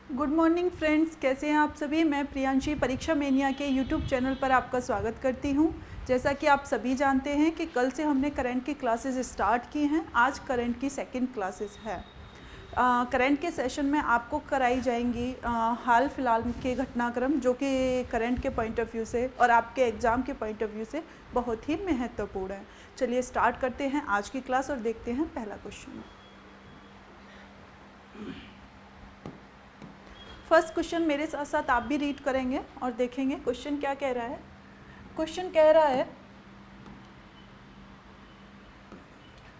Good morning friends, कैसे हैं आप सभी। मैं प्रियांशी परीक्षा मेनिया के यूट्यूब चैनल पर आपका स्वागत करती हूं। जैसा कि आप सभी जानते हैं कि कल से हमने करंट की क्लासेस स्टार्ट की हैं। आज करंट की सेकंड क्लासेस है। करंट के सेशन में आपको कराई जाएंगी हाल फिलहाल के घटनाक्रम, जो कि करंट के पॉइंट ऑफ व्यू से और आपके एग्ज़ाम के पॉइंट ऑफ व्यू से बहुत ही महत्वपूर्ण है। चलिए स्टार्ट करते हैं आज की क्लास और देखते हैं पहला क्वेश्चन। फर्स्ट क्वेश्चन मेरे साथ साथ आप भी रीड करेंगे और देखेंगे क्वेश्चन क्या कह रहा है। क्वेश्चन कह रहा है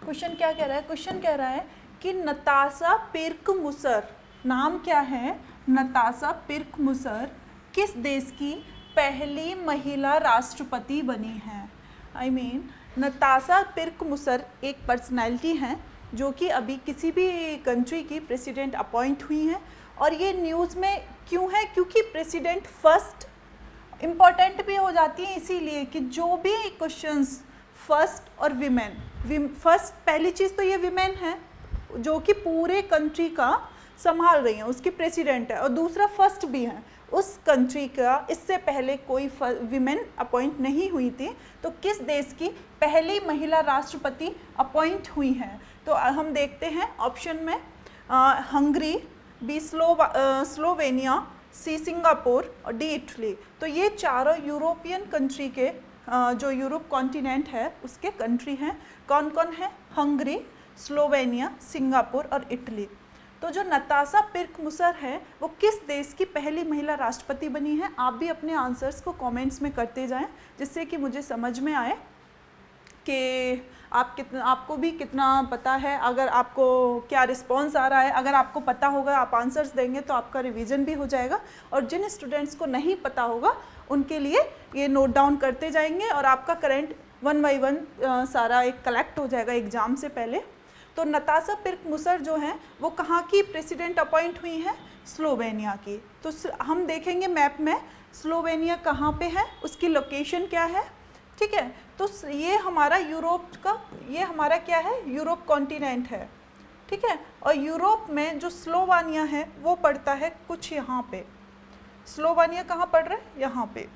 क्वेश्चन कह रहा है कि नताशा पिर्क-मुसर, नाम क्या है, नताशा पिर्क-मुसर किस देश की पहली महिला राष्ट्रपति बनी है। नताशा पिर्क-मुसर एक पर्सनैलिटी हैं जो कि अभी किसी भी कंट्री की प्रेसिडेंट अपॉइंट हुई हैं। और ये न्यूज़ में क्यों है, क्योंकि प्रेसिडेंट फर्स्ट इम्पॉर्टेंट भी हो जाती है, इसीलिए कि जो भी क्वेश्चंस फर्स्ट और विमेन, फर्स्ट पहली चीज़ तो ये विमेन है जो कि पूरे कंट्री का संभाल रही हैं, उसकी प्रेसिडेंट है, और दूसरा फर्स्ट भी है उस कंट्री का। इससे पहले कोई विमेन अपॉइंट नहीं हुई थी, तो किस देश की पहली महिला राष्ट्रपति अपॉइंट हुई हैं। तो हम देखते हैं ऑप्शन में Hungary, B Slovenia, C Singapore और डी इटली। तो ये चारों यूरोपियन कंट्री के जो यूरोप कॉन्टिनेंट है उसके कंट्री हैं। कौन कौन है, हंगरी, स्लोवेनिया, सिंगापुर और इटली। तो जो नताशा पिर्क-मुसर है वो किस देश की पहली महिला राष्ट्रपति बनी है। आप भी अपने आंसर्स को कमेंट्स में करते जाएं, जिससे कि मुझे समझ में आए कि आपको भी कितना पता है, अगर आपको क्या रिस्पॉन्स आ रहा है। अगर आपको पता होगा, आप आंसर्स देंगे तो आपका रिवीजन भी हो जाएगा, और जिन स्टूडेंट्स को नहीं पता होगा उनके लिए ये नोट डाउन करते जाएंगे और आपका करंट 1 बाय 1 सारा एक कलेक्ट हो जाएगा एग्ज़ाम से पहले। तो नताशा पिर्क-मुसर जो हैं वो कहाँ की प्रेसिडेंट अपॉइंट हुई हैं, स्लोवेनिया की। तो हम देखेंगे मैप में स्लोवेनिया कहाँ पे है, उसकी लोकेशन क्या है, ठीक है। तो ये हमारा यूरोप का, ये हमारा क्या है, यूरोप कॉन्टिनेंट है, ठीक है। और यूरोप में जो स्लोवानिया है वो पड़ता है कुछ यहाँ पे। स्लोवानिया कहाँ पड़ रहा है, यहाँ पे।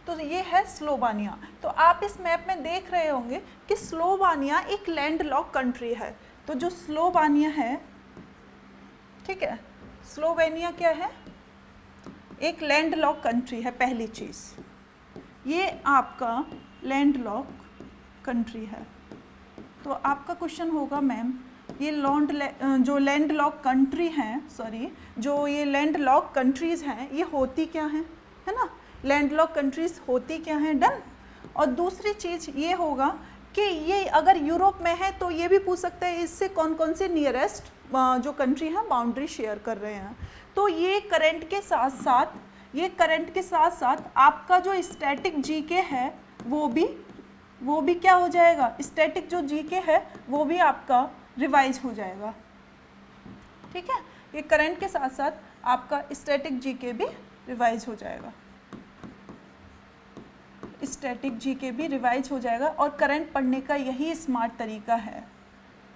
तो ये है स्लोवानिया। तो आप इस मैप में देख रहे होंगे कि स्लोवानिया एक लैंडलॉक कंट्री है। तो जो स्लोवानिया है, ठीक है, स्लोवेनिया क्या है, एक लैंडलॉक कंट्री है। पहली चीज़ ये आपका लैंडलॉक कंट्री है। तो आपका क्वेश्चन होगा मैम ये जो लैंडलॉक कंट्री हैं, जो ये लैंडलॉक कंट्रीज़ हैं ये होती क्या हैं, है ना। लैंडलॉक कंट्रीज़ होती क्या हैं, डन। और दूसरी चीज़ ये होगा कि ये अगर यूरोप में है तो ये भी पूछ सकता है इससे कौन कौन से नियरेस्ट जो कंट्री हैं बाउंड्री शेयर कर रहे हैं। तो ये करंट के साथ साथ आपका जो स्टैटिक जीके है वो भी क्या हो जाएगा, स्टैटिक जो जीके है वो भी आपका रिवाइज हो जाएगा, ठीक है। ये करंट के साथ साथ आपका स्टैटिक जीके भी रिवाइज हो जाएगा, स्टैटिक जीके भी रिवाइज हो जाएगा। और करंट पढ़ने का यही स्मार्ट तरीका है,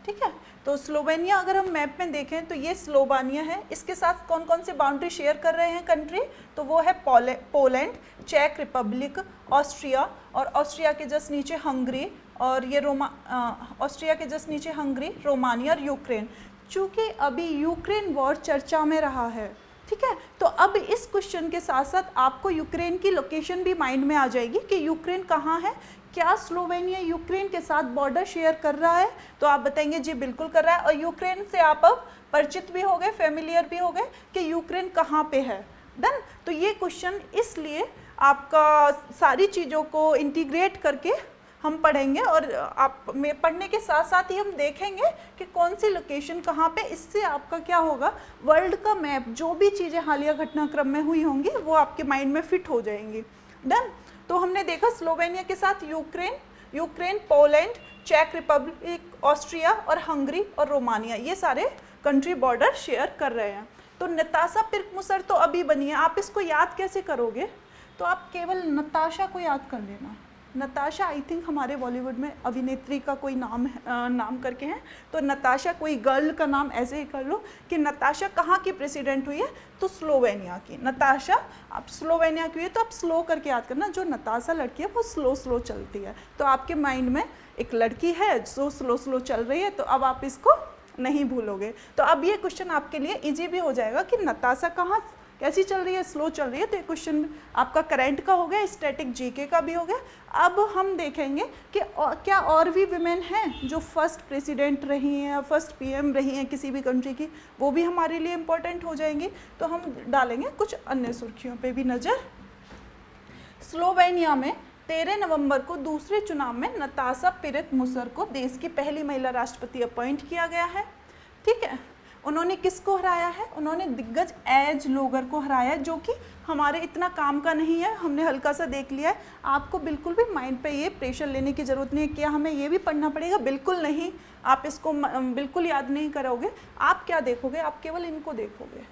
ठीक है। तो स्लोवेनिया अगर हम मैप में देखें तो ये स्लोवानिया है, इसके साथ कौन कौन से बाउंड्री शेयर कर रहे हैं कंट्री, तो वो है पोलैंड, चेक रिपब्लिक, ऑस्ट्रिया, और ऑस्ट्रिया के जस्ट नीचे हंगरी, और ये ऑस्ट्रिया के जस्ट नीचे हंगरी, रोमानिया और यूक्रेन। चूँकि अभी यूक्रेन वॉर चर्चा में रहा है, ठीक है, तो अब इस क्वेश्चन के साथ साथ आपको यूक्रेन की लोकेशन भी माइंड में आ जाएगी कि यूक्रेन कहाँ है। क्या स्लोवेनिया यूक्रेन के साथ बॉर्डर शेयर कर रहा है, तो आप बताएंगे जी बिल्कुल कर रहा है। और यूक्रेन से आप अब परिचित भी हो गए, फेमिलियर भी हो गए कि यूक्रेन कहाँ पे है, डन। तो ये क्वेश्चन इसलिए आपका सारी चीज़ों को इंटीग्रेट करके हम पढ़ेंगे, और आप में पढ़ने के साथ साथ ही हम देखेंगे कि कौन सी लोकेशन कहाँ पे। इससे आपका क्या होगा, वर्ल्ड का मैप, जो भी चीज़ें हालिया घटनाक्रम में हुई होंगी वो आपके माइंड में फिट हो जाएंगी, डन। तो हमने देखा स्लोवेनिया के साथ यूक्रेन, पोलैंड, चेक रिपब्लिक, ऑस्ट्रिया और हंगरी और रोमानिया, ये सारे कंट्री बॉर्डर शेयर कर रहे हैं। तो नताशा पिर्क-मुसर तो अभी बनी है, आप इसको याद कैसे करोगे, तो आप केवल नताशा को याद कर लेना, नताशा आई थिंक हमारे बॉलीवुड में अभिनेत्री का कोई नाम है, नाम करके हैं, तो नताशा कोई गर्ल का नाम ऐसे ही कर लो कि नताशा कहाँ की प्रेसिडेंट हुई है, तो स्लोवेनिया की। नताशा आप स्लोवेनिया की हुई है, तो आप स्लो करके याद करना, जो नताशा लड़की है वो स्लो स्लो चलती है, तो आपके माइंड में एक लड़की है जो स्लो स्लो चल रही है, तो अब आप इसको नहीं भूलोगे। तो अब ये क्वेश्चन आपके लिए इजी भी हो जाएगा कि नताशा कहाँ कैसी चल रही है, स्लो चल रही है, तो ये क्वेश्चन आपका करंट का हो गया, स्टैटिक जीके का भी हो गया। अब हम देखेंगे कि क्या और भी विमेन हैं जो फर्स्ट प्रेसिडेंट रही हैं या फर्स्ट पीएम रही हैं किसी भी कंट्री की, वो भी हमारे लिए इम्पोर्टेंट हो जाएंगी। तो हम डालेंगे कुछ अन्य सुर्खियों पे भी नज़र। स्लोवेनिया में 13 नवंबर को दूसरे चुनाव में नताशा पिरेक-मुसर को देश की पहली महिला राष्ट्रपति अपॉइंट किया गया है। ठीक है, उन्होंने किसको हराया है? उन्होंने दिग्गज एज लोगर को हराया है, जो कि हमारे इतना काम का नहीं है, हमने हल्का सा देख लिया है। आपको बिल्कुल भी माइंड पे ये प्रेशर लेने की ज़रूरत नहीं है कि हमें ये भी पढ़ना पड़ेगा, बिल्कुल नहीं। आप इसको बिल्कुल याद नहीं करोगे। आप क्या देखोगे? आप केवल इनको देखोगे,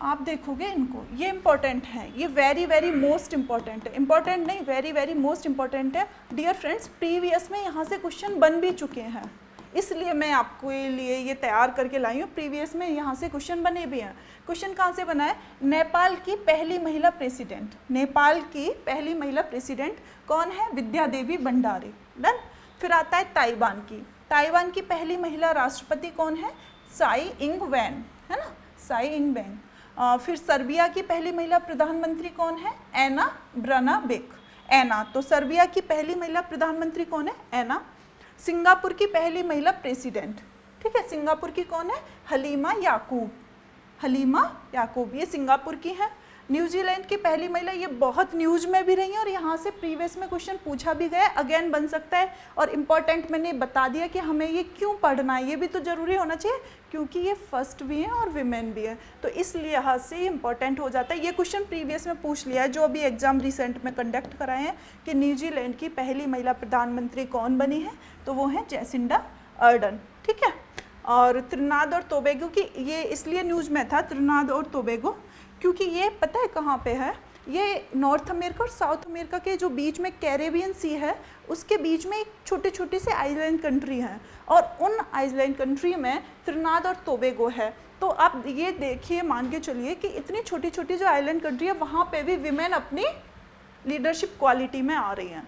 आप देखोगे इनको, ये इंपॉर्टेंट है, ये वेरी वेरी मोस्ट इंपॉर्टेंट है। इंपॉर्टेंट नहीं, वेरी वेरी मोस्ट इंपॉर्टेंट है। डियर फ्रेंड्स, प्रीवियस में यहाँ से क्वेश्चन बन भी चुके हैं, इसलिए मैं आपको लिए ये तैयार करके लाई हूँ। प्रीवियस में यहाँ से क्वेश्चन बने भी हैं। क्वेश्चन कहाँ से बना है? नेपाल की पहली महिला प्रेसिडेंट, नेपाल की पहली महिला प्रेसिडेंट कौन है? विद्या देवी भंडारी। डन। फिर आता है ताइवान की, ताइवान की पहली महिला राष्ट्रपति कौन है? साई इंग वैन, है ना, साई इंग वैन। फिर सर्बिया की पहली महिला प्रधानमंत्री कौन है? एना ब्रनाबिक, एना। तो सर्बिया की पहली महिला प्रधानमंत्री कौन है? एना। सिंगापुर की पहली महिला प्रेसिडेंट, ठीक है, सिंगापुर की कौन है? हलीमा याकूब, हलीमा याकूब, ये सिंगापुर की है। न्यूजीलैंड की पहली महिला, ये बहुत न्यूज़ में भी रही है और यहाँ से प्रीवियस में क्वेश्चन पूछा भी गया, अगेन बन सकता है। और इम्पॉर्टेंट मैंने बता दिया कि हमें ये क्यों पढ़ना है, ये भी तो ज़रूरी होना चाहिए क्योंकि ये फर्स्ट भी है और विमेन भी है, तो इसलिए यहाँ से ये इंपॉर्टेंट हो जाता है। ये क्वेश्चन प्रीवियस में पूछ लिया है, जो अभी एग्जाम रिसेंट में कंडक्ट कराए हैं कि न्यूजीलैंड की पहली महिला प्रधानमंत्री कौन बनी है, तो वो है जैसिंडा अर्डन। ठीक है, और त्रिनाद और टोबैगो की, ये इसलिए न्यूज़ में था त्रिनाद और टोबैगो क्योंकि ये पता है कहाँ पे है? ये नॉर्थ अमेरिका और साउथ अमेरिका के जो बीच में कैरेबियन सी है, उसके बीच में एक छोटे छोटे से आइलैंड कंट्री हैं, और उन आइलैंड कंट्री में त्रिनाद और टोबैगो है। तो आप ये देखिए, मान के चलिए कि इतनी छोटी छोटी जो आइलैंड कंट्री है, वहाँ पे भी विमेन अपनी लीडरशिप क्वालिटी में आ रही हैं।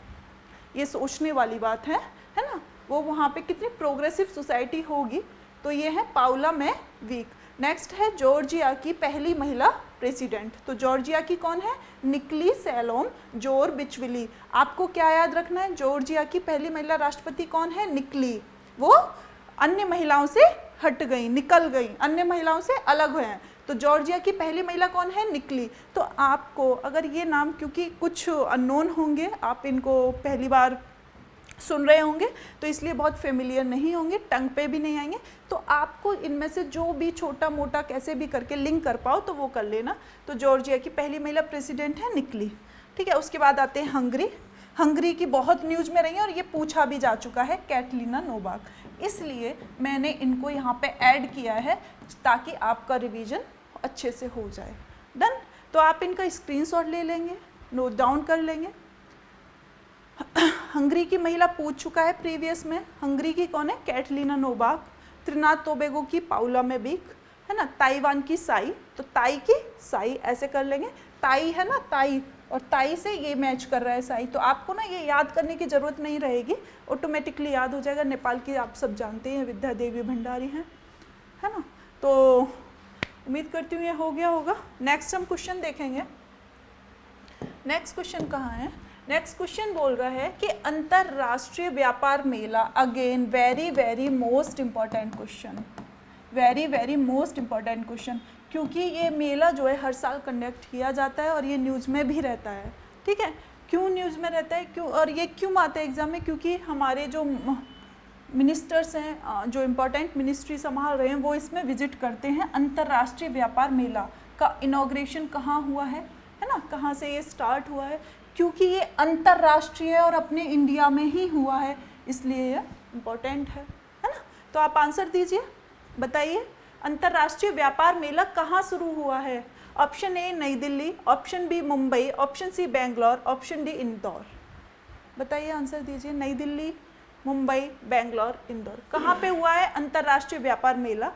ये सोचने वाली बात है ना। वो वहाँ पे कितनी प्रोग्रेसिव सोसाइटी होगी। तो ये है पाउला मैकवीक। नेक्स्ट है जॉर्जिया की पहली महिला प्रेसिडेंट, तो जॉर्जिया की कौन है? निकली सैलोम जोरबिचविली। आपको क्या याद रखना है? जॉर्जिया की पहली महिला राष्ट्रपति कौन है? निकली। वो अन्य महिलाओं से हट गई, निकल गई, अन्य महिलाओं से अलग हुए हैं। तो जॉर्जिया की पहली महिला कौन है? निकली। तो आपको अगर ये नाम, क्योंकि कुछ अननोन होंगे, आप इनको पहली बार सुन रहे होंगे तो इसलिए बहुत फेमिलियर नहीं होंगे, टंग पे भी नहीं आएंगे, तो आपको इनमें से जो भी छोटा मोटा कैसे भी करके लिंक कर पाओ तो वो कर लेना। तो जॉर्जिया की पहली महिला प्रेसिडेंट है निकली। ठीक है, उसके बाद आते हैं हंगरी। हंगरी की बहुत न्यूज़ में रही है और ये पूछा भी जा चुका है, कैटलीना नोवाक, इसलिए मैंने इनको यहाँ पे ऐड किया है ताकि आपका रिवीजन अच्छे से हो जाए। डन। तो आप इनका स्क्रीनशॉट ले लेंगे, नोट डाउन कर लेंगे। हंगरी की महिला पूछ चुका है प्रीवियस में, हंगरी की कौन है? Catalina Novak. त्रिनाद टोबैगो की पाउला मैकवीक, है ना। ताइवान की साई, तो ताई की साई ऐसे कर लेंगे, ताई है ना, ताई, और ताई से ये मैच कर रहा है साई, तो आपको ना ये याद करने की ज़रूरत नहीं रहेगी, ऑटोमेटिकली याद हो जाएगा। नेपाल की आप सब जानते हैं विद्या देवी भंडारी हैं, है ना। तो उम्मीद करती हूँ ये हो गया होगा। नेक्स्ट हम क्वेश्चन देखेंगे। नेक्स्ट क्वेश्चन कहाँ है? नेक्स्ट क्वेश्चन बोल रहा है कि अंतरराष्ट्रीय व्यापार मेला, again very very most important question, very very most important question, क्योंकि ये मेला जो है हर साल कंडक्ट किया जाता है और ये न्यूज़ में भी रहता है। ठीक है, क्यों न्यूज़ में रहता है, क्यों, और ये क्यों आता है एग्जाम में? क्योंकि हमारे जो मिनिस्टर्स हैं, जो इम्पोर्टेंट मिनिस्ट्री संभाल रहे हैं, वो इसमें विजिट करते हैं। अंतर्राष्ट्रीय व्यापार मेला का इनॉग्रेशन कहाँ हुआ है ना, कहाँ से ये स्टार्ट हुआ है? क्योंकि ये अंतर्राष्ट्रीय है और अपने इंडिया में ही हुआ है, इसलिए ये इम्पोर्टेंट है ना। तो आप आंसर दीजिए, बताइए अंतर्राष्ट्रीय व्यापार मेला कहाँ शुरू हुआ है option A Nai Delhi, option B Mumbai, option C Bangalore, option D Indore. बताइए, आंसर दीजिए। नई दिल्ली, मुंबई, बेंगलोर, इंदौर। कहाँ पे हुआ है अंतर्राष्ट्रीय व्यापार मेला?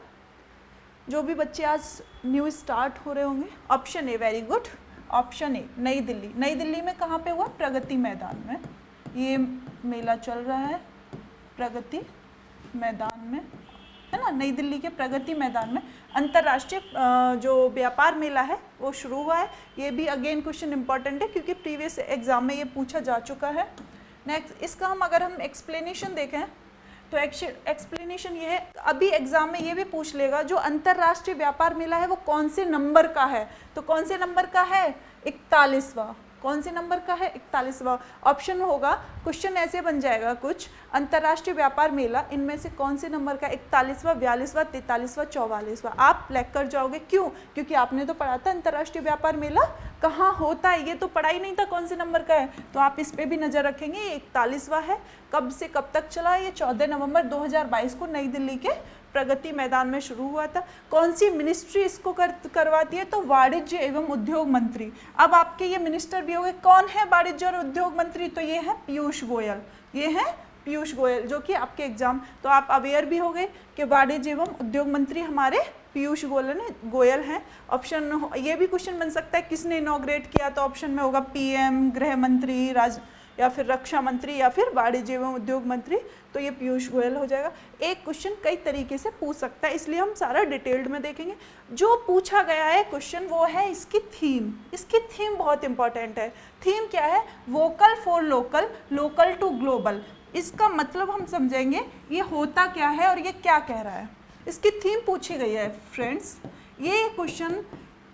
जो भी बच्चे आज न्यू स्टार्ट हो रहे होंगे, option A, very good, option A Nai Delhi. नई दिल्ली में कहाँ पे हुआ? प्रगति मैदान में ये मेला चल रहा है, प्रगति मैदान में, है ना। नई दिल्ली के प्रगति मैदान में अंतर्राष्ट्रीय जो व्यापार मेला है वो शुरू हुआ है। ये भी अगेन क्वेश्चन इंपॉर्टेंट है क्योंकि प्रीवियस एग्जाम में ये पूछा जा चुका है। नेक्स्ट, इसका अगर हम एक्सप्लेनेशन देखें तो एक्सप्लेनेशन ये है, अभी एग्जाम में ये भी पूछ लेगा जो अंतर्राष्ट्रीय व्यापार मेला है वो कौन से नंबर का है। तो कौन से नंबर का है? 41वां। कौन से नंबर का है? 41वां। ऑप्शन होगा, क्वेश्चन ऐसे बन जाएगा कुछ, अंतर्राष्ट्रीय व्यापार मेला इनमें से कौन से नंबर का? 41वां, 42वां, 43वां, 44वां। आप लैग कर जाओगे। क्यों? क्योंकि आपने तो पढ़ा था अंतर्राष्ट्रीय व्यापार मेला कहाँ होता है, ये तो पढ़ा ही नहीं था कौन से नंबर का है। तो आप इस पे भी नज़र रखेंगे। ये 41वां है। कब से कब तक चला? ये 14 नवंबर 2022 को नई दिल्ली के प्रगति मैदान में शुरू हुआ था। कौन सी मिनिस्ट्री इसको करवाती है? तो वाणिज्य एवं उद्योग मंत्री। अब आपके ये मिनिस्टर भी होंगे, कौन है वाणिज्य और उद्योग मंत्री? तो ये है पीयूष गोयल। ये है पीयूष गोयल, जो कि आपके एग्जाम, तो आप अवेयर भी हो गए कि वाणिज्य एवं उद्योग मंत्री हमारे पीयूष गोयल हैं। ऑप्शन, ये भी क्वेश्चन बन सकता है किसने इनॉग्रेट किया? तो ऑप्शन में होगा पीएम, गृह मंत्री, या फिर रक्षा मंत्री, या फिर वाणिज्य एवं उद्योग मंत्री। तो ये पीयूष गोयल हो जाएगा। एक क्वेश्चन कई तरीके से पूछ सकता है, इसलिए हम सारा डिटेल्ड में देखेंगे। जो पूछा गया है क्वेश्चन वो है इसकी थीम। इसकी थीम बहुत इंपॉर्टेंट है। थीम क्या है? Vocal for local, local to global. इसका मतलब हम समझेंगे ये होता क्या है और ये क्या कह रहा है। इसकी थीम पूछी गई है फ्रेंड्स। ये क्वेश्चन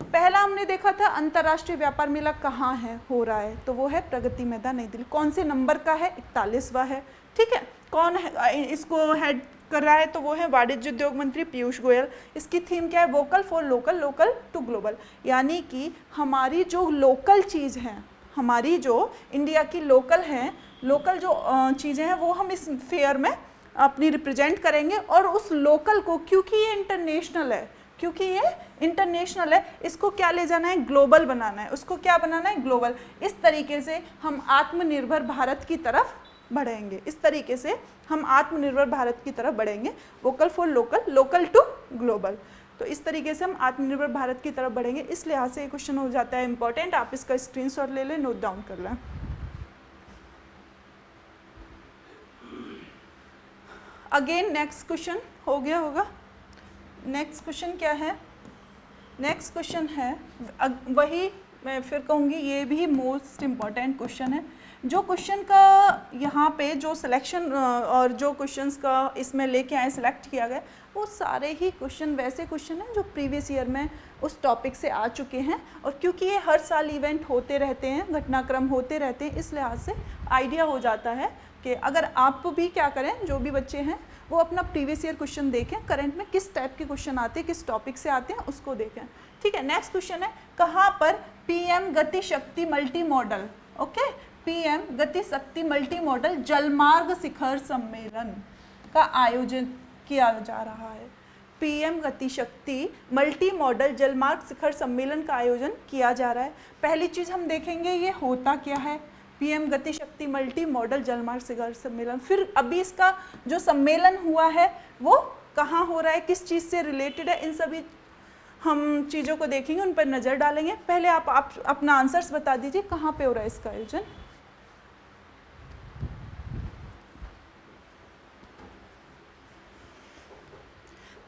पहला हमने देखा था, अंतर्राष्ट्रीय व्यापार मेला कहाँ है, हो रहा है, तो वो है प्रगति मैदान नई दिल्ली। कौन से नंबर का है? 41वां है। ठीक है, कौन है इसको हेड कर रहा है? तो वो है वाणिज्य उद्योग मंत्री पीयूष गोयल। इसकी थीम क्या है? Vocal for local, local to global. यानी कि हमारी जो लोकल चीज़ है, हमारी जो इंडिया की लोकल है, लोकल जो चीज़ें हैं वो हम इस फेयर में अपनी रिप्रेजेंट करेंगे। और उस लोकल को, क्योंकि ये इंटरनेशनल है, इसको क्या ले जाना है? ग्लोबल बनाना है। उसको क्या बनाना है? ग्लोबल। इस तरीके से हम आत्मनिर्भर भारत की तरफ बढ़ेंगे। इस तरीके से हम आत्मनिर्भर भारत की तरफ बढ़ेंगे। Vocal for local, local to global. तो इस तरीके से हम आत्मनिर्भर भारत की तरफ बढ़ेंगे। इस लिहाज से ये क्वेश्चन हो जाता है इंपॉर्टेंट। आप इसका स्क्रीनशॉट ले लें, नोट डाउन कर लें। अगेन नेक्स्ट क्वेश्चन हो गया होगा। नेक्स्ट क्वेश्चन क्या है? नेक्स्ट क्वेश्चन है वही, मैं फिर कहूँगी ये भी मोस्ट इम्पॉर्टेंट क्वेश्चन है। जो क्वेश्चन का यहाँ पे जो सिलेक्शन और जो क्वेश्चंस का इसमें लेके आए, सिलेक्ट किया गया, वो सारे ही क्वेश्चन वैसे क्वेश्चन हैं जो प्रीवियस ईयर में उस टॉपिक से आ चुके हैं। और क्योंकि ये हर साल इवेंट होते रहते हैं, घटनाक्रम होते रहते हैं, इस लिहाज से आइडिया हो जाता है कि अगर आप भी क्या करें, जो भी बच्चे हैं वो अपना प्रीवियस ईयर क्वेश्चन देखें, करंट में किस टाइप के क्वेश्चन आते हैं, किस टॉपिक से आते हैं, उसको देखें। ठीक है, नेक्स्ट क्वेश्चन है, कहाँ पर पीएम गति शक्ति मल्टी मॉडल, ओके, पीएम गति शक्ति मल्टी मॉडल जलमार्ग शिखर सम्मेलन का आयोजन किया जा रहा है। पीएम गति शक्ति मल्टी मॉडल जलमार्ग शिखर सम्मेलन का आयोजन किया जा रहा है। पहली चीज़ हम देखेंगे ये होता क्या है, पीएम गति शक्ति मल्टी मॉडल जलमार्ग शिखर सम्मेलन। फिर अभी इसका जो सम्मेलन हुआ है वो कहाँ हो रहा है, किस चीज़ से रिलेटेड है, इन सभी हम चीज़ों को देखेंगे, उन पर नज़र डालेंगे। पहले आप अपना आंसर्स बता दीजिए, कहाँ पे हो रहा है इसका आयोजन।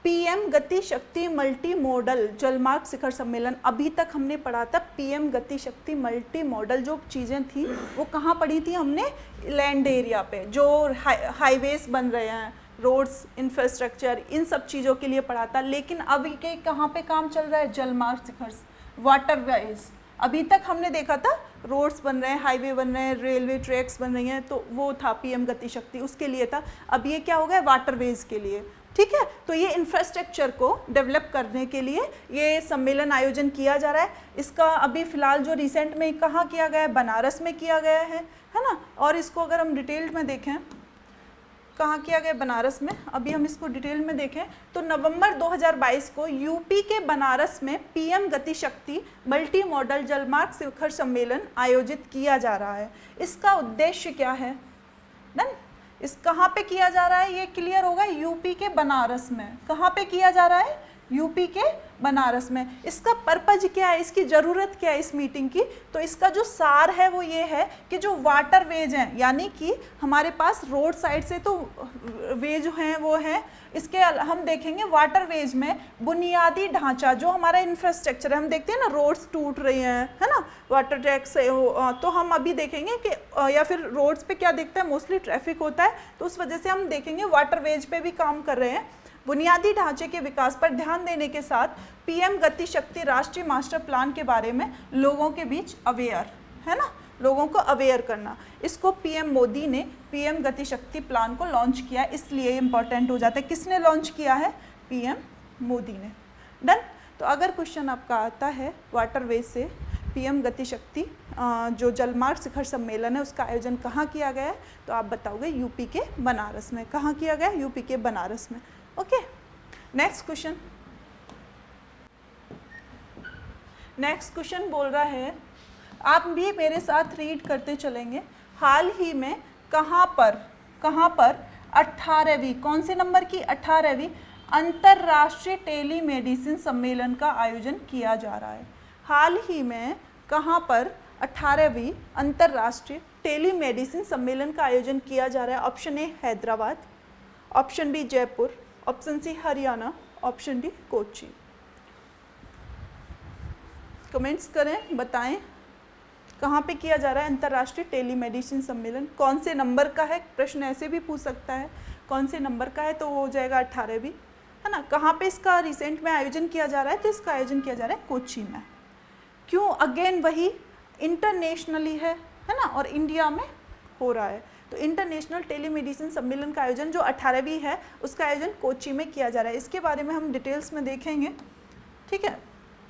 पीएम गति शक्ति मल्टी मॉडल जलमार्ग शिखर सम्मेलन, अभी तक हमने पढ़ा था पीएम गति शक्ति मल्टी मॉडल जो चीज़ें थी वो कहाँ पढ़ी थी हमने, लैंड एरिया पे जो हाईवेज बन रहे हैं, रोड्स, इंफ्रास्ट्रक्चर, इन सब चीज़ों के लिए पढ़ा था। लेकिन अभी के कहाँ पे काम चल रहा है, जलमार्ग शिखर, वाटरवेज। अभी तक हमने देखा था रोड्स बन रहे हैं, हाईवे बन रहे हैं, रेलवे ट्रैक्स बन रही हैं, तो वो था पीएम गति शक्ति, उसके लिए था। अब ये क्या हो गया, वाटरवेज के लिए। ठीक है, तो ये इंफ्रास्ट्रक्चर को डेवलप करने के लिए ये सम्मेलन आयोजन किया जा रहा है। इसका अभी फिलहाल जो रिसेंट में कहाँ किया गया है, बनारस में किया गया है ना। और इसको अगर हम डिटेल्ड में देखें, कहाँ किया गया? बनारस में। अभी हम इसको डिटेल में देखें तो नवंबर 2022 को यूपी के बनारस में पीएम गति शक्ति मल्टी मॉडल जलमार्ग शिखर सम्मेलन आयोजित किया जा रहा है। इसका उद्देश्य क्या है? डन। इस कहाँ पे किया जा रहा है ये क्लियर होगा, यूपी के बनारस में। कहाँ पे किया जा रहा है? यूपी के बनारस में। इसका पर्पज क्या है, इसकी ज़रूरत क्या है इस मीटिंग की? तो इसका जो सार है वो ये है कि जो वाटरवेज हैं, यानी कि हमारे पास रोड साइड से तो वे जो हैं वो हैं, इसके हम देखेंगे वाटरवेज में बुनियादी ढांचा जो हमारा इंफ्रास्ट्रक्चर है, हम देखते हैं ना रोड्स टूट रही हैं, है ना, वाटर टैक्स से तो हम अभी देखेंगे कि या फिर रोड्स पे क्या देखता है, मोस्टली ट्रैफिक होता है, तो उस वजह से हम देखेंगे वाटरवेज पे भी काम कर रहे हैं। बुनियादी ढांचे के विकास पर ध्यान देने के साथ पीएम गति शक्ति राष्ट्रीय मास्टर प्लान के बारे में लोगों के बीच अवेयर, है ना, लोगों को अवेयर करना। इसको पीएम मोदी ने पीएम गति शक्ति प्लान को लॉन्च किया, इसलिए इंपॉर्टेंट हो जाता है। किसने लॉन्च किया है? पीएम मोदी ने। डन। तो अगर क्वेश्चन आपका आता है वाटरवेज से पीएम गति शक्ति जो जलमार्ग शिखर सम्मेलन है उसका आयोजन कहाँ किया गया है, तो आप बताओगे यूपी के बनारस में। कहाँ किया गया? यूपी के बनारस में। Okay, next question. Next question बोल रहा है, आप भी मेरे साथ रीड करते चलेंगे। हाल ही में कहाँ पर 18वीं, कौन से नंबर की? 18वीं अंतर्राष्ट्रीय टेलीमेडिसिन सम्मेलन का आयोजन किया जा रहा है। हाल ही में कहाँ पर 18वीं अंतर्राष्ट्रीय टेलीमेडिसिन सम्मेलन का आयोजन किया जा रहा है? Option A Hyderabad, option B Jaipur, option C Haryana, option D Kochi. Comments करें, बताएं कहाँ पे किया जा रहा है अंतर्राष्ट्रीय टेलीमेडिसिन सम्मेलन, कौन से नंबर का है? प्रश्न ऐसे भी पूछ सकता है, कौन से नंबर का है, तो वो हो जाएगा 18वीं, है ना। कहाँ पे इसका रिसेंट में आयोजन किया जा रहा है? तो इसका आयोजन किया जा रहा है कोची में। क्यों? अगेन वही इंटरनेशनली है ना, और इंडिया में हो रहा है। तो इंटरनेशनल टेलीमेडिसिन सम्मेलन का आयोजन जो 18वीं है उसका आयोजन कोची में किया जा रहा है। इसके बारे में हम डिटेल्स में देखेंगे, ठीक है।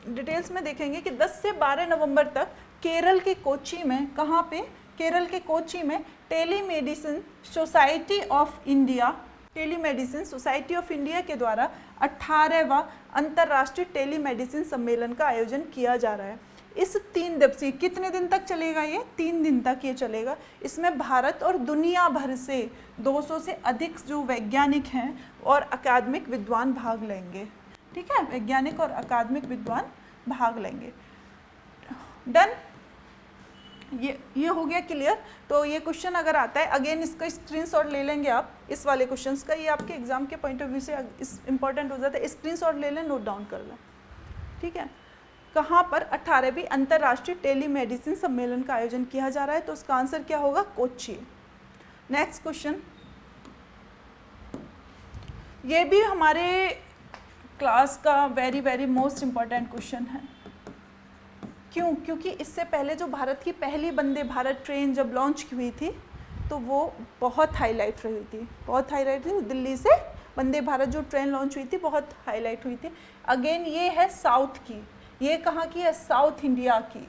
डिटेल्स में देखेंगे कि 10 से 12 नवंबर तक केरल के कोची में, कहाँ पे? केरल के कोची में telemedicine society of India, telemedicine society of India के द्वारा 18वां अंतर्राष्ट्रीय टेलीमेडिसिन सम्मेलन का आयोजन किया जा रहा है। इस 3 दिवसीय, कितने दिन तक चलेगा ये? 3 दिन तक ये चलेगा। इसमें भारत और दुनिया भर से 200 से अधिक जो वैज्ञानिक हैं और अकादमिक विद्वान भाग लेंगे, ठीक है। वैज्ञानिक और अकादमिक विद्वान भाग लेंगे। डन। ये हो गया क्लियर। तो ये क्वेश्चन अगर आता है, अगेन इसका स्क्रीनशॉट ले लेंगे आप, इस वाले क्वेश्चंस का, ये आपके एग्जाम के पॉइंट ऑफ व्यू से इंपॉर्टेंट हो जाता है। स्क्रीनशॉट ले लें, नोट डाउन कर लें, ठीक है। कहाँ पर 18वीं अंतर्राष्ट्रीय टेलीमेडिसिन सम्मेलन का आयोजन किया जा रहा है? तो उसका आंसर क्या होगा? कोच्चि। नेक्स्ट क्वेश्चन, ये भी हमारे क्लास का वेरी मोस्ट इम्पॉर्टेंट क्वेश्चन है। क्यों? क्योंकि इससे पहले जो भारत की पहली वंदे भारत ट्रेन जब लॉन्च हुई थी तो वो बहुत हाईलाइट रही थी, बहुत हाईलाइट थी। दिल्ली से वंदे भारत जो ट्रेन लॉन्च हुई थी बहुत हाईलाइट हुई थी। अगेन ये है साउथ की, ये कहाँ की है? साउथ इंडिया की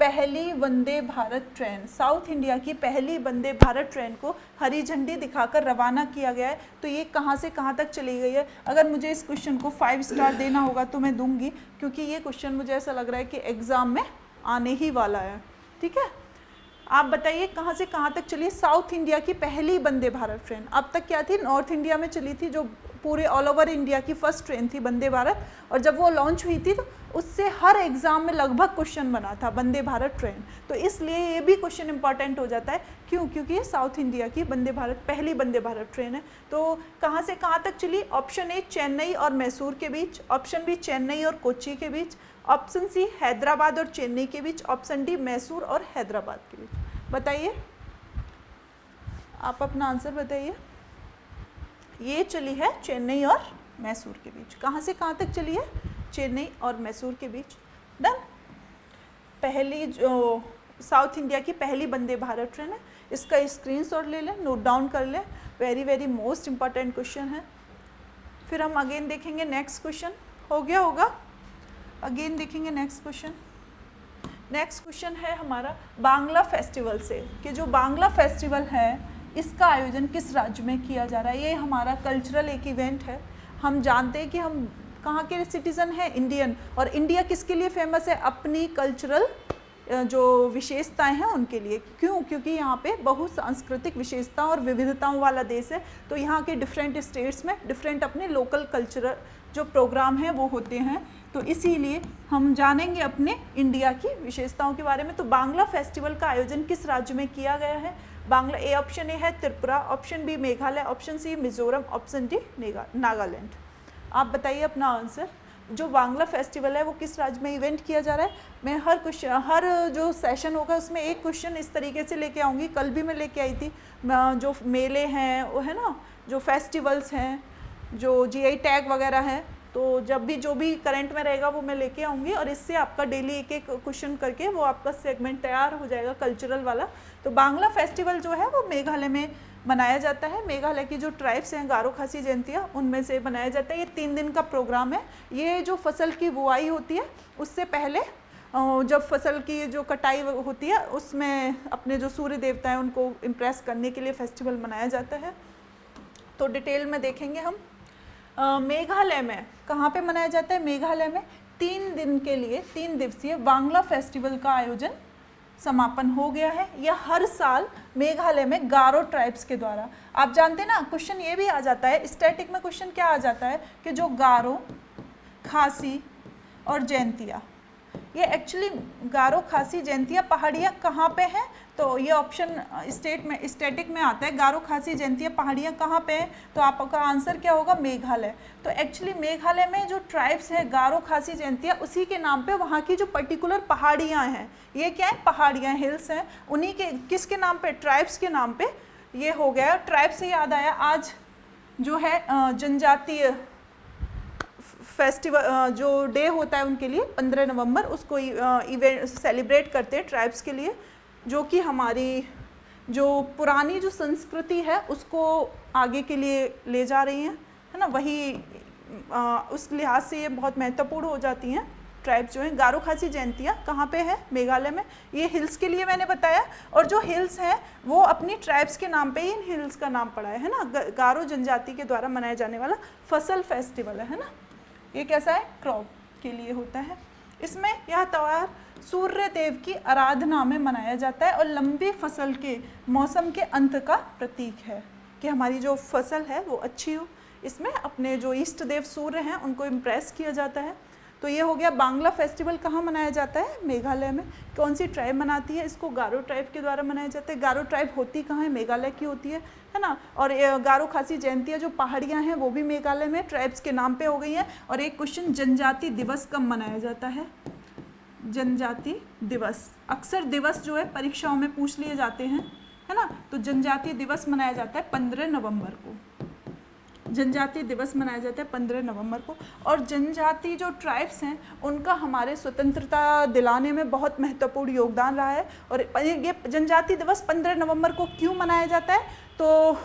पहली Vande Bharat train, south India की पहली वंदे भारत ट्रेन को हरी झंडी दिखाकर रवाना किया गया है। तो ये कहाँ से कहाँ तक चली गई है? अगर मुझे इस क्वेश्चन को 5 स्टार देना होगा तो मैं दूंगी, क्योंकि ये क्वेश्चन मुझे ऐसा लग रहा है कि एग्ज़ाम में आने ही वाला है, ठीक है। आप बताइए कहाँ से कहाँ तक चली? साउथ इंडिया की पहली वंदे भारत ट्रेन। अब तक क्या थी? नॉर्थ इंडिया में चली थी, जो पूरे ऑल ओवर इंडिया की फर्स्ट ट्रेन थी वंदे भारत। और जब वो लॉन्च हुई थी तो उससे हर एग्जाम में लगभग क्वेश्चन बना था वंदे भारत ट्रेन। तो इसलिए ये भी क्वेश्चन इंपॉर्टेंट हो जाता है। क्यों? क्योंकि ये साउथ इंडिया की वंदे भारत, पहली वंदे भारत ट्रेन है। तो कहाँ से कहाँ तक चली? ऑप्शन ए चेन्नई और मैसूर के बीच, ऑप्शन बी चेन्नई और कोच्चि के बीच, ऑप्शन सी हैदराबाद और चेन्नई के बीच, ऑप्शन डी मैसूर और हैदराबाद के बीच। बताइए, आप अपना आंसर बताइए। ये चली है चेन्नई और मैसूर के बीच। कहाँ से कहाँ तक चली है? चेन्नई और मैसूर के बीच। डन। पहली जो साउथ इंडिया की पहली वंदे भारत ट्रेन है, इसका स्क्रीनशॉट ले लें, नोट डाउन कर लें। वेरी मोस्ट इम्पॉर्टेंट क्वेश्चन है। फिर हम अगेन देखेंगे नेक्स्ट क्वेश्चन। हो गया होगा? अगेन देखेंगे नेक्स्ट क्वेश्चन। नेक्स्ट क्वेश्चन है हमारा बांग्ला फेस्टिवल से, कि जो बांग्ला फेस्टिवल है इसका आयोजन किस राज्य में किया जा रहा है? ये हमारा कल्चरल एक इवेंट है। हम जानते हैं कि हम कहाँ के सिटीज़न हैं, इंडियन, और इंडिया किसके लिए फेमस है? अपनी कल्चरल जो विशेषताएं हैं उनके लिए। क्यों? क्योंकि यहाँ पे बहुत सांस्कृतिक विशेषता और विविधताओं वाला देश है, तो यहाँ के डिफरेंट स्टेट्स में डिफरेंट अपने लोकल कल्चरल जो प्रोग्राम हैं वो होते हैं, तो इसीलिए हम जानेंगे अपने इंडिया की विशेषताओं के बारे में। तो बांग्ला फेस्टिवल का आयोजन किस राज्य में किया गया है? बांग्ला, ए ऑप्शन ए है Tripura, option B Meghalaya, option C Mizoram, option D Nagaland. आप बताइए अपना आंसर। जो बांग्ला फेस्टिवल है वो किस राज्य में इवेंट किया जा रहा है? मैं हर जो सेशन होगा उसमें एक क्वेश्चन इस तरीके से लेके आऊँगी। कल भी मैं लेके आई थी, जो मेले हैं वो है ना, जो फेस्टिवल्स हैं, जो जीआई टैग वगैरह हैं, तो जब भी जो भी करंट में रहेगा वो मैं लेके आऊँगी, और इससे आपका डेली एक एक क्वेश्चन करके वो आपका सेगमेंट तैयार हो जाएगा कल्चरल वाला। तो बांग्ला फेस्टिवल जो है वो मेघालय में मनाया जाता है। मेघालय की जो ट्राइब्स हैं, गारो, खासी, जयंतिया, उनमें से मनाया जाता है। ये 3 दिन का प्रोग्राम है। ये जो फसल की बुआई होती है उससे पहले जब फसल की जो कटाई होती है उसमें अपने जो सूर्य देवता हैं उनको इम्प्रेस करने के लिए फेस्टिवल मनाया जाता है। तो डिटेल में देखेंगे हम। मेघालय में कहाँ पे मनाया जाता है? मेघालय में 3 दिन के लिए 3 दिवसीय बांग्ला फेस्टिवल का आयोजन समापन हो गया है। यह हर साल मेघालय में गारो ट्राइब्स के द्वारा, आप जानते हैं ना, क्वेश्चन ये भी आ जाता है स्टैटिक में, क्वेश्चन क्या आ जाता है कि जो गारो, खासी और जयंतिया, ये एक्चुअली गारो, खासी, जयंतिया पहाड़ियाँ कहाँ पे हैं? तो ये ऑप्शन स्टैटिक में आता है, गारो, खासी, जयंतिया पहाड़ियाँ कहाँ पे हैं? तो आपका आंसर क्या होगा? मेघालय। तो एक्चुअली मेघालय में जो ट्राइब्स है गारो, खासी, जयंतिया, उसी के नाम पे वहाँ की जो पर्टिकुलर पहाड़ियाँ हैं, ये क्या है? पहाड़ियाँ, हिल्स हैं, उन्हीं के किसके नाम पे? ट्राइब्स के नाम पे ये हो गया। ट्राइब्स से याद आया, आज जो है जनजातीय फेस्टिवल जो डे होता है उनके लिए 15 नवंबर, उसको इवेंट सेलिब्रेट करते हैं ट्राइब्स के लिए, जो कि हमारी जो पुरानी जो संस्कृति है उसको आगे के लिए ले जा रही हैं, है ना। वही उस लिहाज से ये बहुत महत्वपूर्ण हो जाती हैं ट्राइब्स जो हैं। गारो, खासी, जयंतिया कहाँ पे है? मेघालय में। ये हिल्स के लिए मैंने बताया, और जो हिल्स हैं वो अपनी ट्राइब्स के नाम पे ही इन हिल्स का नाम पड़ा है ना। गारो जनजाति के द्वारा मनाया जाने वाला फसल फेस्टिवल है ना। ये कैसा है? क्रॉप के लिए होता है। इसमें यह त्यौहार सूर्य देव की आराधना में मनाया जाता है और लंबी फसल के मौसम के अंत का प्रतीक है, कि हमारी जो फसल है वो अच्छी हो। इसमें अपने जो इष्ट देव सूर्य हैं उनको इम्प्रेस किया जाता है। तो ये हो गया बांग्ला फेस्टिवल। कहाँ मनाया जाता है? मेघालय में। कौन सी ट्राइब मनाती है इसको? गारो ट्राइब के द्वारा मनाया जाता है। गारो ट्राइब होती कहाँ है? मेघालय की होती है ना। और गारो, खासी, जयंतिया जो पहाड़ियाँ हैं वो भी मेघालय में ट्राइब्स के नाम पे हो गई हैं। और एक क्वेश्चन, जनजाति दिवस कब मनाया जाता है? जनजाति दिवस, अक्सर दिवस जो है परीक्षाओं में पूछ लिए जाते हैं, है ना। तो जनजातीय दिवस मनाया जाता है 15 नवंबर को। जनजातीय दिवस मनाया जाता है 15 नवंबर को। और जनजाति जो ट्राइब्स हैं उनका हमारे स्वतंत्रता दिलाने में बहुत महत्वपूर्ण योगदान रहा है। और ये जनजाति दिवस 15 नवंबर को क्यों मनाया जाता है? तो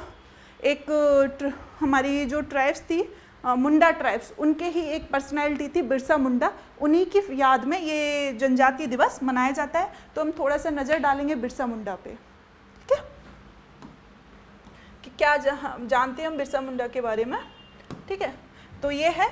एक हमारी जो ट्राइब्स थी, मुंडा ट्राइब्स, उनके ही एक पर्सनैलिटी थी बिरसा मुंडा, उन्हीं की याद में ये जनजातीय दिवस मनाया जाता है। तो हम थोड़ा सा नज़र डालेंगे बिरसा मुंडा पे, ठीक है, कि क्या जानते हैं हम बिरसा मुंडा के बारे में, ठीक है। तो ये है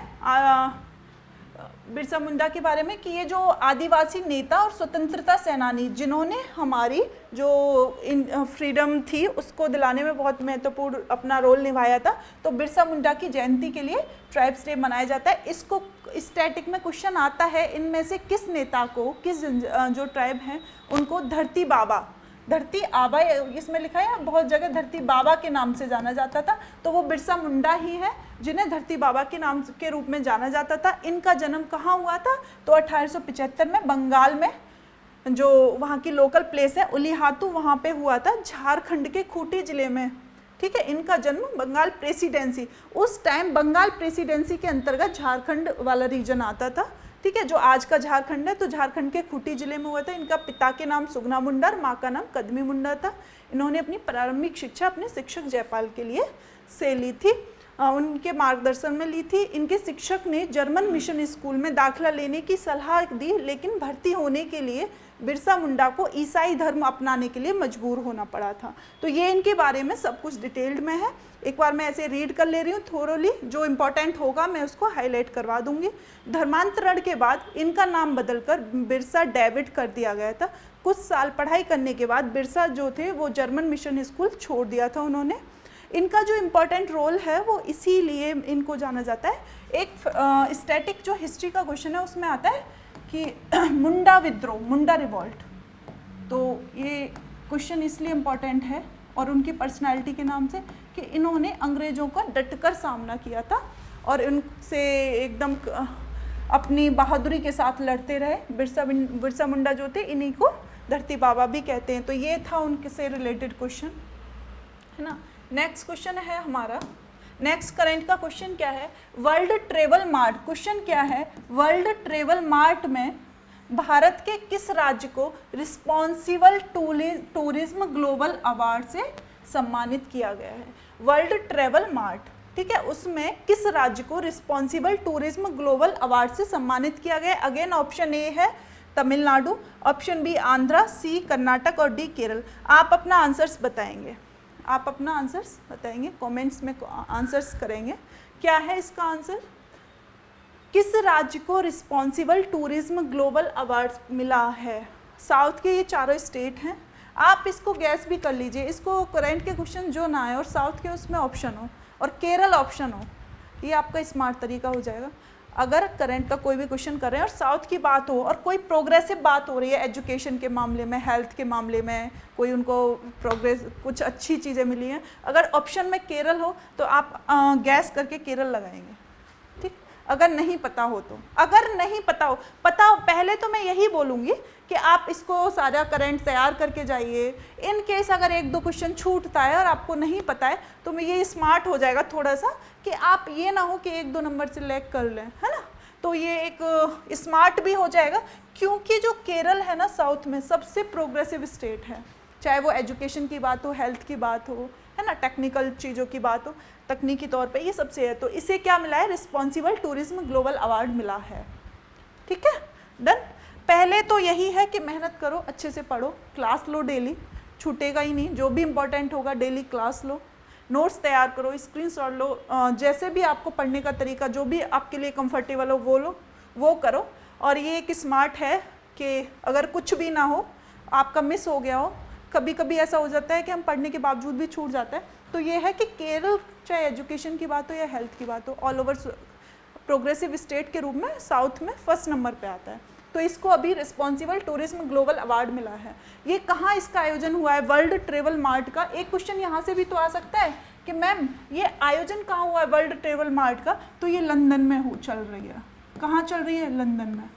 बिरसा मुंडा के बारे में कि ये जो आदिवासी नेता और स्वतंत्रता सेनानी जिन्होंने हमारी जो फ्रीडम थी उसको दिलाने में बहुत महत्वपूर्ण अपना रोल निभाया था। तो बिरसा मुंडा की जयंती के लिए ट्राइब्स डे मनाया जाता है। इसको स्टैटिक में क्वेश्चन आता है, इनमें से किस नेता को, किस जो ट्राइब हैं उनको धरती बाबा, धरती आबा इसमें लिखा है, बहुत जगह धरती बाबा के नाम से जाना जाता था। तो वो बिरसा मुंडा ही है जिन्हें धरती बाबा के नाम के रूप में जाना जाता था। इनका जन्म कहाँ हुआ था? तो 1875 में बंगाल में, जो वहाँ की लोकल प्लेस है उलीहातू, वहाँ पे हुआ था, झारखंड के खूंटी जिले में, ठीक है। इनका जन्म बंगाल प्रेसिडेंसी, उस टाइम बंगाल प्रेसिडेंसी के अंतर्गत झारखंड वाला रीजन आता था, ठीक है, जो आज का झारखंड है। तो झारखंड के खूंटी जिले में हुआ था। इनका पिता के नाम सुगना मुंडा, माँ का नाम कदमी मुंडा था। इन्होंने अपनी प्रारंभिक शिक्षा अपने शिक्षक जयपाल के लिए से ली थी, उनके मार्गदर्शन में ली थी। इनके शिक्षक ने जर्मन मिशन स्कूल में दाखिला लेने की सलाह दी, लेकिन भर्ती होने के लिए बिरसा मुंडा को ईसाई धर्म अपनाने के लिए मजबूर होना पड़ा था। तो ये इनके बारे में सब कुछ डिटेल्ड में है। एक बार मैं ऐसे रीड कर ले रही हूँ थोरोली, जो इम्पोर्टेंट होगा मैं उसको हाईलाइट करवा दूंगी। धर्मांतरण के बाद इनका नाम बदलकर बिरसा डेविड कर दिया गया था। कुछ साल पढ़ाई करने के बाद बिरसा जो थे वो जर्मन मिशन स्कूल छोड़ दिया था उन्होंने। इनका जो इम्पोर्टेंट रोल है वो इसीलिए इनको जाना जाता है। एक स्टैटिक जो हिस्ट्री का क्वेश्चन है उसमें आता है कि मुंडा विद्रोह, मुंडा रिवॉल्ट, तो ये क्वेश्चन इसलिए इम्पोर्टेंट है और उनकी पर्सनालिटी के नाम से कि इन्होंने अंग्रेज़ों का डटकर सामना किया था और उनसे एकदम अपनी बहादुरी के साथ लड़ते रहे। बिरसा मुंडा जो थे इन्हीं को धरती बाबा भी कहते हैं। तो ये था उनके से रिलेटेड क्वेश्चन, है ना। नेक्स्ट क्वेश्चन है हमारा, नेक्स्ट करंट का क्वेश्चन क्या है, वर्ल्ड ट्रेवल मार्ट। क्वेश्चन क्या है, वर्ल्ड ट्रेवल मार्ट में भारत के किस राज्य को रिस्पॉन्सिबल टूरिज्म ग्लोबल अवार्ड से सम्मानित किया गया है। वर्ल्ड ट्रेवल मार्ट, ठीक है, उसमें किस राज्य को रिस्पॉन्सिबल टूरिज्म ग्लोबल अवार्ड से सम्मानित किया गया है। अगेन ऑप्शन ए है तमिलनाडु, ऑप्शन बी आंध्रा, सी कर्नाटक और डी केरल। आप अपना आंसर्स बताएंगे, आप अपना आंसर्स बताएंगे, कमेंट्स में आंसर्स करेंगे। क्या है इसका आंसर, किस राज्य को रिस्पॉन्सिबल टूरिज्म ग्लोबल अवार्ड मिला है। साउथ के ये चारों स्टेट हैं, आप इसको गैस भी कर लीजिए। इसको करंट के क्वेश्चन जो ना आए और साउथ के उसमें ऑप्शन हो और केरल ऑप्शन हो, ये आपका स्मार्ट तरीका हो जाएगा। अगर करंट का कोई भी क्वेश्चन कर रहे हैं और साउथ की बात हो और कोई प्रोग्रेसिव बात हो रही है एजुकेशन के मामले में, हेल्थ के मामले में, कोई उनको प्रोग्रेस कुछ अच्छी चीज़ें मिली हैं, अगर ऑप्शन में केरल हो तो आप गैस करके केरल लगाएंगे, ठीक। अगर नहीं पता हो तो, अगर नहीं पता हो, पहले तो मैं यही बोलूँगी कि आप इसको सारा करंट तैयार करके जाइए। इन केस अगर एक दो क्वेश्चन छूटता है और आपको नहीं पता है तो मैं ये स्मार्ट हो जाएगा थोड़ा सा कि आप ये ना हो कि एक दो नंबर से लैग कर लें, है ना। तो ये एक स्मार्ट भी हो जाएगा, क्योंकि जो केरल है ना साउथ में सबसे प्रोग्रेसिव स्टेट है, चाहे वो एजुकेशन की बात हो, हेल्थ की बात हो, है ना, टेक्निकल चीज़ों की बात हो, तकनीकी तौर पे ये सबसे है। तो इसे क्या मिला है, रिस्पॉन्सिबल टूरिज्म ग्लोबल अवार्ड मिला है, ठीक है, डन। पहले तो यही है कि मेहनत करो, अच्छे से पढ़ो, क्लास लो, डेली छूटेगा ही नहीं, जो भी इम्पोर्टेंट होगा डेली क्लास लो, नोट्स तैयार करो, स्क्रीनशॉट लो, जैसे भी आपको पढ़ने का तरीका जो भी आपके लिए कंफर्टेबल हो वो लो, वो करो। और ये एक स्मार्ट है कि अगर कुछ भी ना हो, आपका मिस हो गया हो, कभी कभी ऐसा हो जाता है कि हम पढ़ने के बावजूद भी छूट जाता है, तो ये है कि केरल चाहे एजुकेशन की बात हो या हेल्थ की बात हो, ऑल ओवर प्रोग्रेसिव स्टेट के रूप में साउथ में फर्स्ट नंबर पे आता है। तो इसको अभी रिस्पॉन्सिबल टूरिज्म ग्लोबल अवार्ड मिला है। ये कहाँ इसका आयोजन हुआ है, वर्ल्ड ट्रेवल मार्ट का। एक क्वेश्चन यहाँ से भी तो आ सकता है कि मैम ये आयोजन कहाँ हुआ है वर्ल्ड ट्रेवल मार्ट का, तो ये लंदन में चल रही है। कहाँ चल रही है, लंदन में।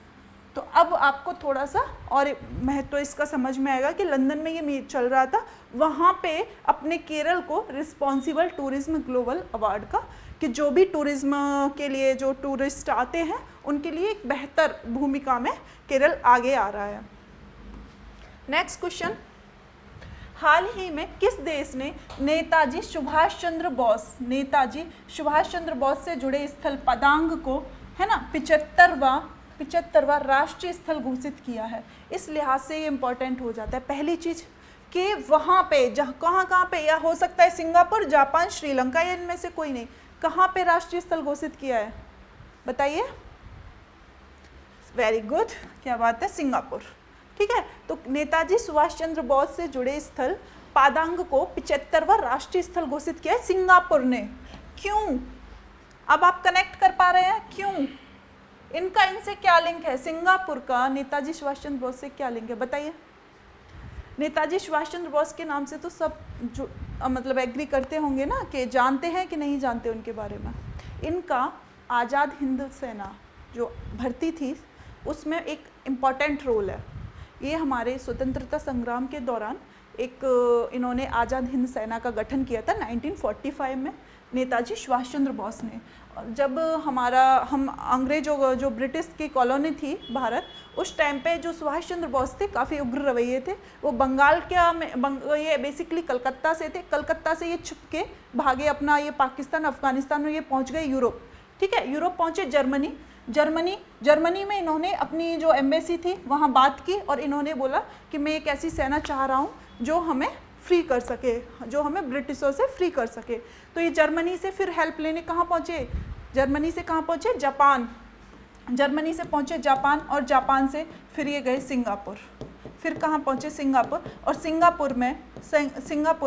तो अब आपको थोड़ा सा और महत्व इसका समझ में आएगा कि लंदन में ये मीट चल रहा था, वहाँ पे अपने केरल को रिस्पॉन्सिबल टूरिज्म ग्लोबल अवार्ड का, कि जो भी टूरिज्म के लिए जो टूरिस्ट आते हैं उनके लिए एक बेहतर भूमिका में केरल आगे आ रहा है। नेक्स्ट क्वेश्चन, हाल ही में किस देश ने नेताजी सुभाष चंद्र बोस से जुड़े स्थल पदांग को, है ना, 75वां राष्ट्रीय स्थल घोषित किया है। इस लिहाज से ये इंपॉर्टेंट हो जाता है। पहली चीज कि वहाँ पे जहाँ कहाँ पे, या हो सकता है सिंगापुर, जापान, श्रीलंका, या इनमें से कोई नहीं, कहाँ पे राष्ट्रीय स्थल घोषित किया है बताइए। वेरी गुड, क्या बात है, सिंगापुर, ठीक है। तो नेताजी सुभाष चंद्र बोस से जुड़े स्थल पादांग को 75वां राष्ट्रीय स्थल घोषित किया है सिंगापुर ने। क्यों, अब आप कनेक्ट कर पा रहे हैं क्यों, इनका इनसे क्या लिंक है, सिंगापुर का नेताजी सुभाष चंद्र बोस से क्या लिंक है बताइए। नेताजी सुभाष चंद्र बोस के नाम से तो सब जो मतलब एग्री करते होंगे ना, कि जानते हैं कि नहीं जानते उनके बारे में। इनका आज़ाद हिंद सेना जो भर्ती थी उसमें एक इम्पॉर्टेंट रोल है। ये हमारे स्वतंत्रता संग्राम के दौरान एक इन्होंने आज़ाद हिंद सेना का गठन किया था 1945 में नेताजी सुभाष चंद्र बोस ने। जब हम अंग्रेजों जो ब्रिटिश की कॉलोनी थी भारत, उस टाइम पे जो सुभाष चंद्र बोस थे काफ़ी उग्र रवैये थे। वो बंगाल ये बेसिकली कलकत्ता से थे, कलकत्ता से ये छुप के भागे अपना ये पाकिस्तान, अफगानिस्तान में ये पहुंच गए यूरोप, ठीक है। यूरोप पहुंचे, जर्मनी, जर्मनी में इन्होंने अपनी जो एम्बेसी थी वहाँ बात की और इन्होंने बोला कि मैं एक ऐसी सेना चाह रहा हूँ जो हमें फ्री कर सके, जो हमें ब्रिटिशों से फ्री कर सके। तो ये जर्मनी से फिर हेल्प लेने कहाँ पहुँचे, जर्मनी से कहाँ पहुँचे, जापान। जर्मनी से पहुँचे जापान और जापान से फिर ये गए सिंगापुर। फिर कहाँ पहुँचे, सिंगापुर। और सिंगापुर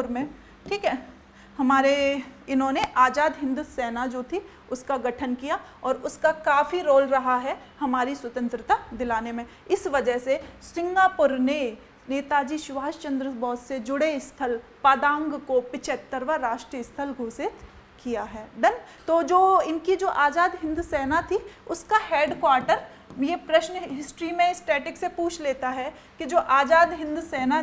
में ठीक है हमारे इन्होंने आज़ाद हिंद सेना जो थी उसका गठन किया और उसका काफ़ी रोल रहा है हमारी स्वतंत्रता दिलाने में। इस वजह से सिंगापुर ने नेताजी सुभाष चंद्र बोस से जुड़े स्थल पादांग को 75वां राष्ट्रीय स्थल घोषित किया है। डन। तो जो इनकी जो आज़ाद हिंद सेना थी उसका हेडक्वार्टर, ये प्रश्न हिस्ट्री में स्टैटिक से पूछ लेता है कि जो आज़ाद हिंद सेना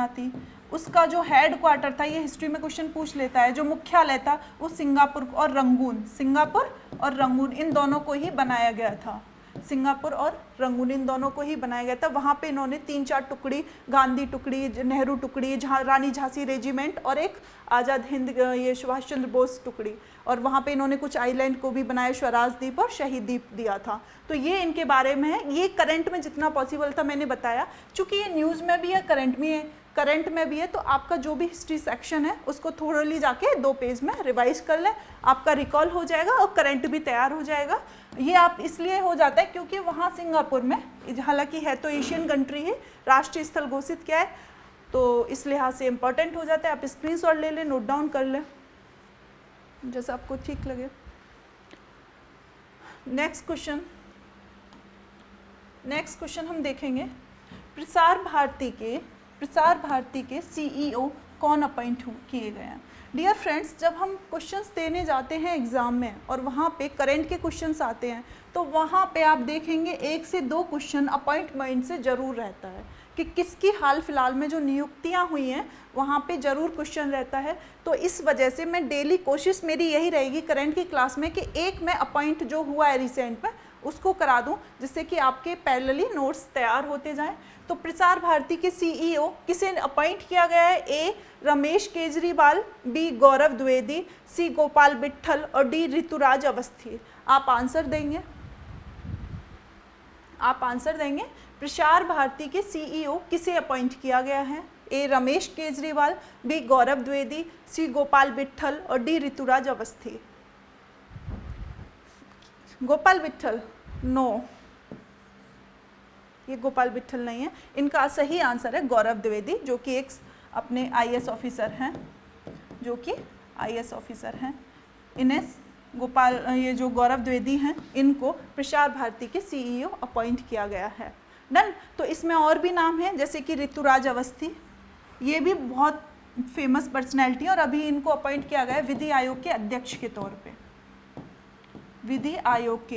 थी उसका जो हेडक्वार्टर था, ये हिस्ट्री में क्वेश्चन पूछ लेता है, जो मुख्यालय था वो सिंगापुर और रंगून इन दोनों को ही बनाया गया था। सिंगापुर और रंगून इन दोनों को ही बनाया गया था। वहाँ पे इन्होंने 3-4 टुकड़ी, गांधी टुकड़ी, नेहरू टुकड़ी, रानी झांसी रेजिमेंट और एक आज़ाद हिंद ये सुभाष चंद्र बोस टुकड़ी, और वहाँ पे इन्होंने कुछ आइलैंड को भी बनाया, स्वराज द्वीप और शहीद द्वीप दिया था। तो ये इनके बारे में है। ये करंट में जितना पॉसिबल था मैंने बताया, चूँकि ये न्यूज़ में भी है, करंट में भी है, तो आपका जो भी हिस्ट्री सेक्शन है उसको थोड़ा जाके 2 पेज में रिवाइज कर लें, आपका रिकॉल हो जाएगा और करंट भी तैयार हो जाएगा। ये आप इसलिए हो जाता है क्योंकि वहाँ सिंगापुर में, हालांकि है तो एशियन कंट्री ही, राष्ट्रीय स्थल घोषित किया है, तो इस लिहाज से इम्पोर्टेंट हो जाता है। आप स्क्रीनशॉट ले लें, नोट डाउन कर लें, जैसा आपको ठीक लगे। नेक्स्ट क्वेश्चन हम देखेंगे, प्रसार भारती के सीईओ कौन अपॉइंट किए गए हैं। डियर फ्रेंड्स, जब हम क्वेश्चंस देने जाते हैं एग्ज़ाम में और वहाँ पे करंट के क्वेश्चंस आते हैं तो वहाँ पे आप देखेंगे 1 से 2 क्वेश्चन अपॉइंटमेंट से ज़रूर रहता है कि किसकी हाल फिलहाल में जो नियुक्तियाँ हुई हैं वहाँ पे ज़रूर क्वेश्चन रहता है। तो इस वजह से मैं डेली कोशिश मेरी यही रहेगी करंट की क्लास में कि एक मैं अपॉइंट जो हुआ है रिसेंट में उसको करा दूं, जिससे कि आपके पैरेलली नोट्स तैयार होते जाएं। तो प्रसार भारती के सीईओ किसे अपॉइंट किया गया है? ए रमेश केजरीवाल, बी गौरव द्विवेदी, सी गोपाल विट्ठल और डी ऋतुराज अवस्थी। आप आंसर देंगे प्रसार भारती के सीईओ किसे अपॉइंट किया गया है? ए रमेश केजरीवाल, बी गौरव द्विवेदी, सी गोपाल विट्ठल और डी ऋतुराज अवस्थी। गोपाल विट्ठल, नो, ये गोपाल विट्ठल नहीं है। इनका सही आंसर है गौरव द्विवेदी, जो कि एक अपने आईएएस ऑफिसर हैं, इन्हें ये जो गौरव द्विवेदी हैं इनको प्रसार भारती के सीईओ अपॉइंट किया गया है। डन। तो इसमें और भी नाम हैं, जैसे कि ऋतुराज अवस्थी, ये भी बहुत फेमस पर्सनैलिटी है और अभी इनको अपॉइंट किया गया है विधि आयोग के अध्यक्ष के तौर पे। विधि आयोग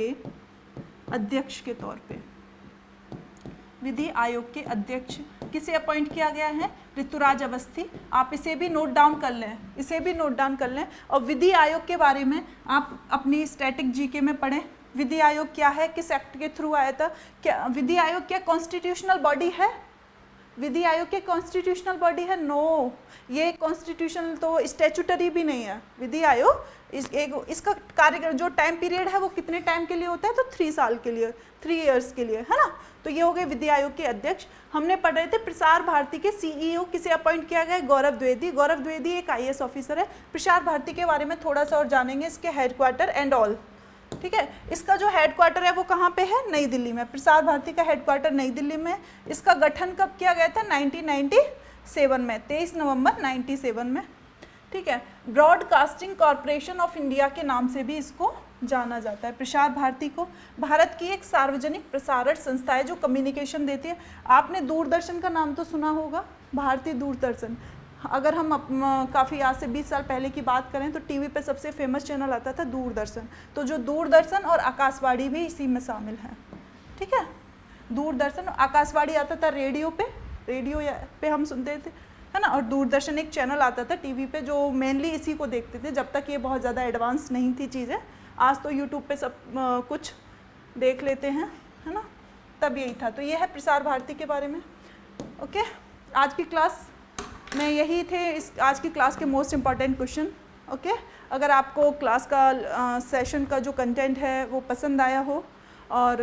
के अध्यक्ष किसे अपॉइंट किया गया है? ऋतुराज अवस्थी। आप इसे भी नोट डाउन कर लें और विधि आयोग के बारे में आप अपनी स्टैटिक जीके में पढ़ें। विधि आयोग क्या है, किस एक्ट के थ्रू आया था, क्या विधि आयोग क्या कॉन्स्टिट्यूशनल बॉडी है? विधि आयोग के कॉन्स्टिट्यूशनल बॉडी है? नो, ये कॉन्स्टिट्यूशनल तो स्टैट्यूटरी भी नहीं है। विधि आयोग इसका कार्य जो टाइम पीरियड है वो कितने टाइम के लिए होता है? तो 3 साल के लिए, 3 इयर्स के लिए, है ना। तो ये हो गए विधि आयोग के अध्यक्ष। हमने पढ़ रहे थे प्रसार भारती के सीईओ किसे अपॉइंट किया गया है? गौरव द्विवेदी। गौरव द्विवेदी एक आईएएस ऑफिसर है। प्रसार भारती के बारे में थोड़ा सा और जानेंगे, इसके हेडक्वार्टर एंड ऑल, ठीक है। इसका जो हेडक्वार्टर है वो कहाँ पे है? नई दिल्ली में। प्रसार भारती का हेडक्वार्टर नई दिल्ली में। इसका गठन कब किया गया था? 1997 में, 23 नवंबर 97 में, ठीक है। ब्रॉडकास्टिंग कॉरपोरेशन ऑफ इंडिया के नाम से भी इसको जाना जाता है। प्रसार भारती को भारत की एक सार्वजनिक प्रसारण संस्था है जो कम्युनिकेशन देती है। आपने दूरदर्शन का नाम तो सुना होगा, भारतीय दूरदर्शन। अगर हम काफ़ी आज से 20 साल पहले की बात करें तो टीवी पे सबसे फेमस चैनल आता था दूरदर्शन। तो जो दूरदर्शन और आकाशवाणी भी इसी में शामिल है, ठीक है। दूरदर्शन, आकाशवाणी आता था रेडियो पे हम सुनते थे, है ना। और दूरदर्शन एक चैनल आता था टीवी पे जो मेनली इसी को देखते थे, जब तक ये बहुत ज़्यादा एडवांस नहीं थी चीज़ें। आज तो यूट्यूब पे सब कुछ देख लेते हैं, है ना। तब यही था। तो ये है प्रसार भारती के बारे में। ओके, आज की क्लास में यही थे, इस आज की क्लास के मोस्ट इम्पॉर्टेंट क्वेश्चन। ओके, अगर आपको क्लास का सेशन का जो कंटेंट है वो पसंद आया हो और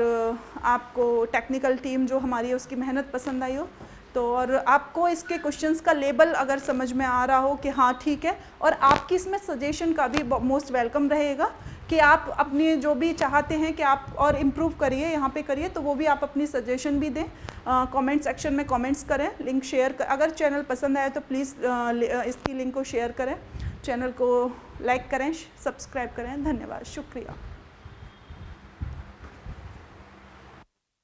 आपको टेक्निकल टीम जो हमारी है उसकी मेहनत पसंद आई हो, तो और आपको इसके क्वेश्चंस का लेबल अगर समझ में आ रहा हो कि हाँ ठीक है, और आपकी इसमें सजेशन का भी मोस्ट वेलकम रहेगा कि आप अपनी जो भी चाहते हैं कि आप और इम्प्रूव करिए यहाँ पे करिए, तो वो भी आप अपनी सजेशन भी दें। कमेंट सेक्शन में कमेंट्स करें, लिंक शेयर अगर चैनल पसंद आए तो प्लीज़ इसकी लिंक को शेयर करें, चैनल को लाइक करें, सब्सक्राइब करें। धन्यवाद, शुक्रिया।